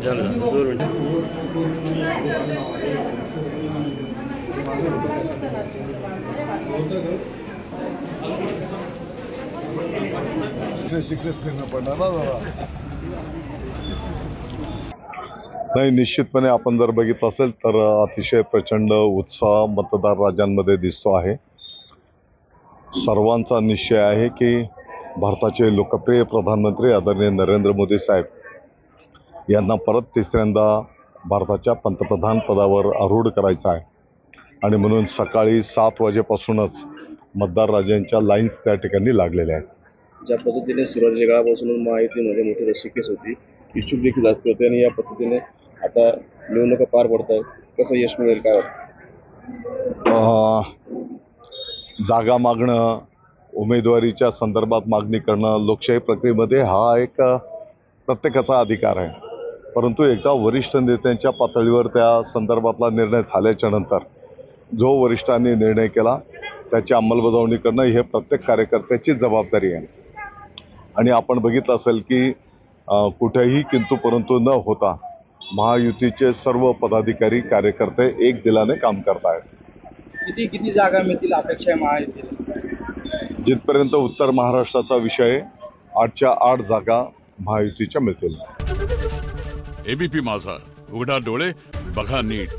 नाही, निश्चितपणे आपण जर बघितलं असेल तर अतिशय प्रचंड उत्साह मतदार राजांमध्ये दिसतो आहे। सर्वांचा निश्चय आहे की भारताचे लोकप्रिय प्रधानमंत्री आदरणीय नरेंद्र मोदी साहेब यांना परत तिसऱ्यांदा भारताच्या पंतप्रधान पदावर आरूढ करायचं आहे आणि म्हणून सकाळी 7 वाजेपासूनच मतदार राजांच्या लाईन्स त्या ठिकाणी लागलेल्या आहेत। ज्या पद्धतीने सुरुवातीच्या काळापासून महायुतीमध्ये मोठी रस्सीखेच होती, इच्छुक देखील जास्त होते आणि या पद्धतीने आता निवडणुका पार पडतात, कसं यश मिळेल काय वाटतं? जागा मागणं, उमेदवारीच्या संदर्भात मागणी करणं लोकशाही प्रक्रियेमध्ये हा एक प्रत्येकाचा अधिकार आहे, परंतु एकदा वरिष्ठ नेत्यांच्या पातळीवर त्या संदर्भातला निर्णय झाल्याच्या नंतर जो वरिष्ठांनी निर्णय केला त्याची अंमलबजावणी करणं हे प्रत्येक कार्यकर्त्याची जबाबदारी आहे। आणि आपण बघितलं असेल की कुठेही किंतु परंतु न होता महायुतीचे सर्व पदाधिकारी कार्यकर्ते एक दिलाने काम करत आहेत। किती जागा मिळतील अपेक्षा आहे महायुतीला? जिथपर्यंत उत्तर महाराष्ट्राचा विषय 8च्या 8 जागा महायुतीच्या मिळतील। एबीपी माझा, उघडा डोळे बघा नीट।